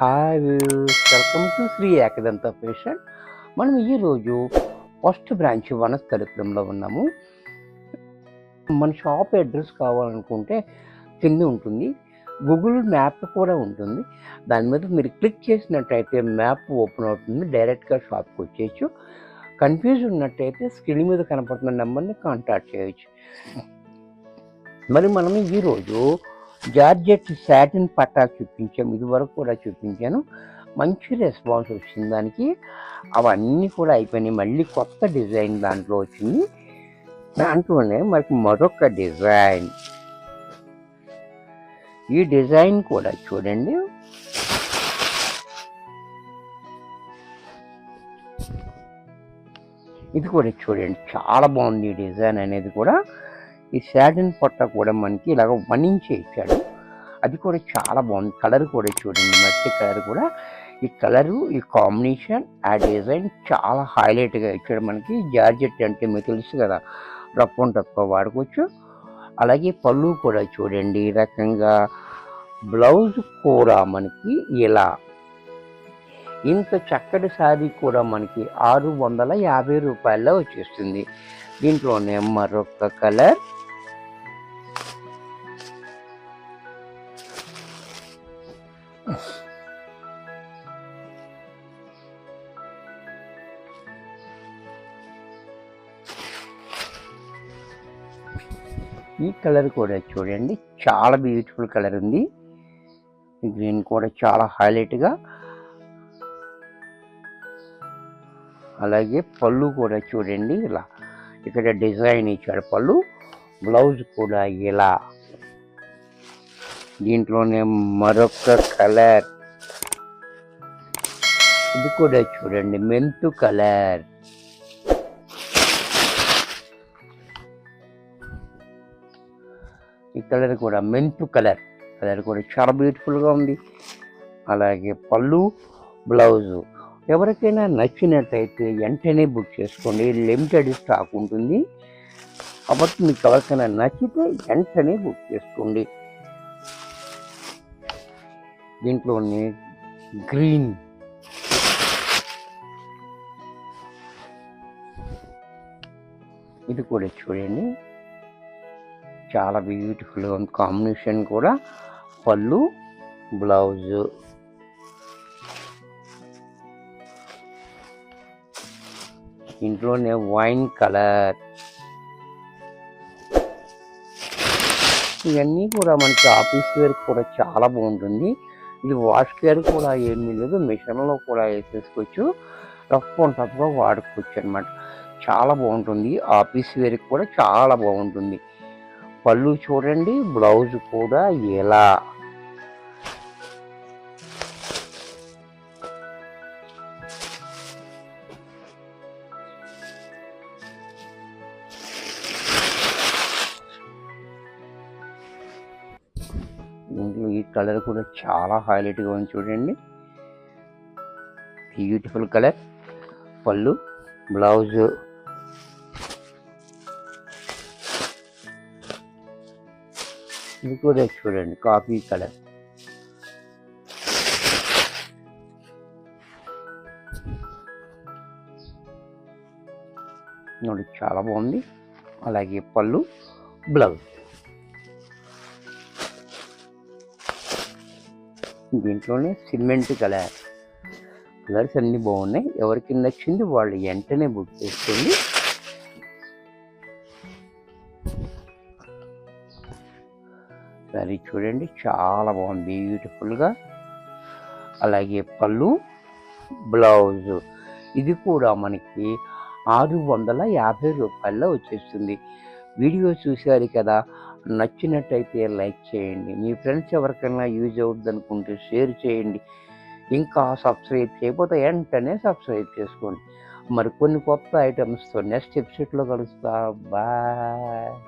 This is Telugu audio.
Hi views, welcome to Shri Ekadanta fashion. మనం ఈరోజు ఫస్ట్ బ్రాంచ్ వనస్థలిపురంలో ఉన్నాము. మన షాప్ అడ్రస్ కావాలనుకుంటే కింద ఉంటుంది, గూగుల్ మ్యాప్ కూడా ఉంటుంది. దాని మీద మీరు క్లిక్ చేసినట్టయితే మ్యాప్ ఓపెన్ అవుతుంది, డైరెక్ట్గా షాప్కి వచ్చేయచ్చు. కన్ఫ్యూజ్ ఉన్నట్టయితే స్క్రీన్ మీద కనపడుతున్న నెంబర్ని కాంటాక్ట్ చేయొచ్చు. మరి మనం ఈరోజు జార్జెట్ సాటిన్ పట్టా చూపించాము, ఇదివరకు కూడా చూపించాను. మంచి రెస్పాన్స్ వచ్చింది దానికి. అవన్నీ కూడా అయిపోయినాయి. మళ్ళీ కొత్త డిజైన్ దాంట్లో వచ్చింది. దాంట్లోనే మనకి మరొక డిజైన్, ఈ డిజైన్ కూడా చూడండి. ఇది కూడా చూడండి, చాలా బాగుంది ఈ డిజైన్ అనేది కూడా. ఈ సాటిన్ పట్ట కూడా మనకి ఇలాగ 1 ఇంచ్ ఇచ్చాడు, అది కూడా చాలా బాగుంది. కలర్ కూడా చూడండి, మట్టి కలర్ కూడా. ఈ కలరు, ఈ కాంబినేషన్, ఆ డిజైన్ చాలా హైలైట్గా ఇచ్చాడు మనకి. జార్జెట్ అంటే మీకు తెలుసు కదా, రఫ్ అండ్ టఫ్గా వాడుకోవచ్చు. అలాగే పళ్ళు కూడా చూడండి ఈ రకంగా. బ్లౌజ్ కూడా మనకి ఇలా, ఇంత చక్కటి శారీ కూడా మనకి 650 రూపాయల్లో వచ్చేస్తుంది. దీంట్లోనే మరొక కలర్, ఈ కలర్ కూడా చూడండి, చాలా బ్యూటిఫుల్ కలర్ ఉంది. గ్రీన్ కూడా చాలా హైలైట్గా. అలాగే పళ్ళు కూడా చూడండి ఇలా, ఇక్కడ డిజైన్ ఇచ్చాడు పళ్ళు. బ్లౌజ్ కూడా ఇలా. దీంట్లోనే మరొక కలర్, ఇది కూడా చూడండి మెంతు కలర్. ఈ కలర్ కూడా మెంతు కలర్, కలర్ కూడా చాలా బ్యూటిఫుల్గా ఉంది. అలాగే పళ్ళు, బ్లౌజు. ఎవరికైనా నచ్చినట్టయితే వెంటనే బుక్ చేసుకోండి, లిమిటెడ్ స్టాక్ ఉంటుంది కాబట్టి మీకు ఎవరికైనా నచ్చితే వెంటనే బుక్ చేసుకోండి. దీంట్లోనే గ్రీన్, ఇది కూడా చూడండి చాలా బ్యూటిఫుల్గా ఉంది. కాంబినేషన్ కూడా పళ్ళు, బ్లౌజు. ఇంట్లోనే వైన్ కలర్. ఇవన్నీ కూడా మనకి ఆఫీస్ వేర్ కూడా చాలా బాగుంటుంది. ఇది వాష్ కేర్ కూడా ఏమీ లేదు, మిషన్లో కూడా వేసేసుకోవచ్చు, రఫ్ అండ్ టఫ్గా వాడుకోవచ్చు అనమాట. చాలా బాగుంటుంది, ఆఫీస్ వేర్కి కూడా చాలా బాగుంటుంది. పళ్ళు చూడండి, బ్లౌజ్ కూడా ఎలా. దీంట్లో ఈ కలర్ కూడా చాలా హైలైట్గా ఉంది చూడండి, బ్యూటిఫుల్ కలర్. పళ్ళు, బ్లౌజ్. ఇది కూడా చూడండి కాఫీ కలర్. ನೋಡಿ చాలా బాగుంది. అలాగే పళ్ళు, బ్లౌజ్. దీంట్లోనే సిమెంట్ కలర్. కలర్స్ అన్నీ బాగున్నాయి. ఎవరికి నచ్చింది వాళ్ళు వెంటనే బుక్ చేసుకోండి. సరే చూడండి, చాలా బాగుంది బ్యూటిఫుల్గా. అలాగే పళ్ళు, బ్లౌజ్. ఇది కూడా మనకి 650 రూపాయల్లో వచ్చేస్తుంది. వీడియో చూశారు కదా, నచ్చినట్టయితే లైక్ చేయండి. మీ ఫ్రెండ్స్ ఎవరికైనా యూజ్ అవుద్ది అనుకుంటే షేర్ చేయండి. ఇంకా సబ్స్క్రైబ్ చేయకపోతే వెంటనే సబ్స్క్రైబ్ చేసుకోండి. మరి కొన్ని కొత్త ఐటమ్స్తో నెక్స్ట్ ఎపిసోడ్లో కలుస్తా. బాయ్.